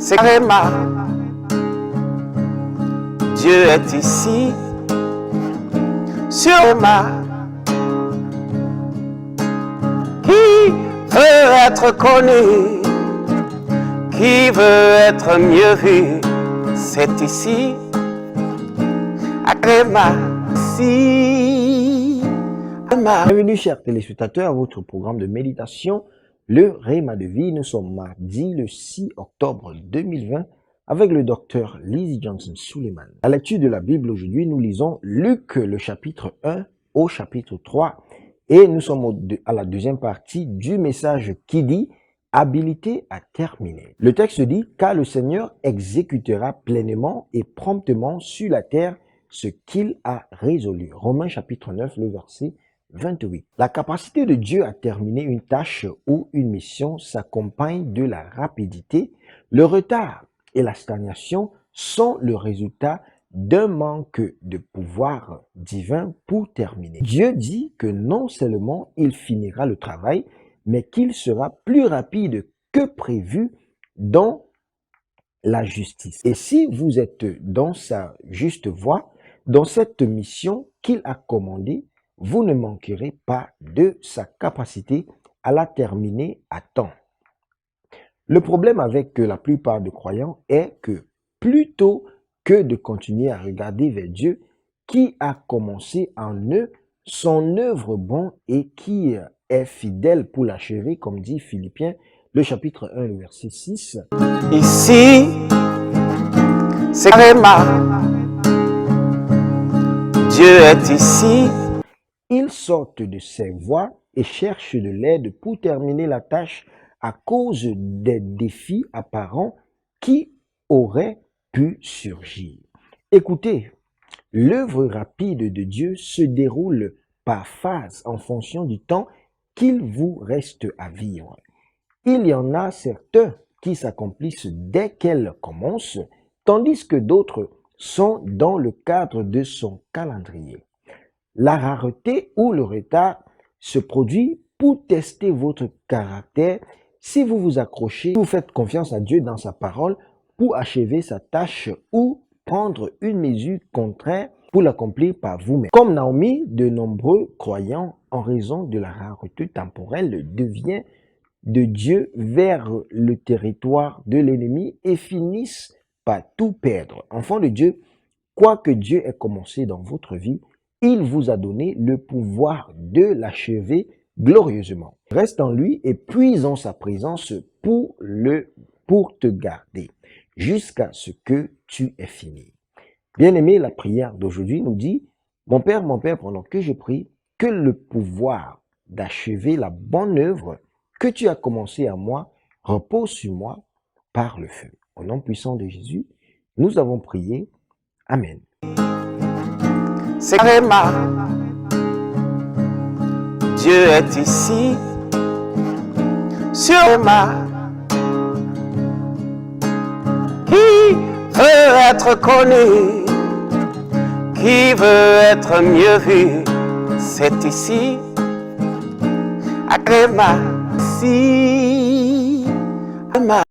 c'est Réma. Dieu est ici, sur Réma. Qui veut être connu, qui veut être mieux vu, c'est ici, à Réma. Bienvenue chers téléspectateurs à votre programme de méditation, le Réma de vie. Nous sommes mardi le 6 octobre 2020 avec le docteur Lizzie Johnson Suleiman. À la lecture de la Bible aujourd'hui, nous lisons Luc le chapitre 1 au chapitre 3 et nous sommes à la deuxième partie du message qui dit « Habilité à terminer ». Le texte dit « Car le Seigneur exécutera pleinement et promptement sur la terre ce qu'il a résolu ». Romains chapitre 9, le verset 28. La capacité de Dieu à terminer une tâche ou une mission s'accompagne de la rapidité. Le retard et la stagnation sont le résultat d'un manque de pouvoir divin pour terminer. Dieu dit que non seulement il finira le travail, mais qu'il sera plus rapide que prévu dans la justice. Et si vous êtes dans sa juste voie, dans cette mission qu'il a commandée, vous ne manquerez pas de sa capacité à la terminer à temps. Le problème avec la plupart des croyants est que plutôt que de continuer à regarder vers Dieu qui a commencé en eux son œuvre bonne et qui est fidèle pour l'achever, comme dit Philippiens, le chapitre 1, le verset 6. Ici, c'est Réma. Dieu est ici. Ils sortent de ces voies et cherchent de l'aide pour terminer la tâche à cause des défis apparents qui auraient pu surgir. Écoutez, l'œuvre rapide de Dieu se déroule par phase en fonction du temps qu'il vous reste à vivre. Il y en a certains qui s'accomplissent dès qu'elles commencent, tandis que d'autres sont dans le cadre de son calendrier. La rareté ou le retard se produit pour tester votre caractère. Si vous vous accrochez, vous faites confiance à Dieu dans sa parole pour achever sa tâche ou prendre une mesure contraire pour l'accomplir par vous-même. Comme Naomi, de nombreux croyants, en raison de la rareté temporelle, deviennent de Dieu vers le territoire de l'ennemi et finissent par tout perdre. Enfants de Dieu, quoi que Dieu ait commencé dans votre vie, il vous a donné le pouvoir de l'achever glorieusement. Reste en lui et puise en sa présence pour te garder jusqu'à ce que tu aies fini. Bien-aimé, la prière d'aujourd'hui nous dit, mon Père, pendant que je prie, que le pouvoir d'achever la bonne œuvre que tu as commencé à moi repose sur moi par le feu. Au nom puissant de Jésus, nous avons prié. Amen. C'est Réma. Dieu est ici, sur Réma. Qui veut être connu, qui veut être mieux vu, c'est ici, à Réma. Si, Réma.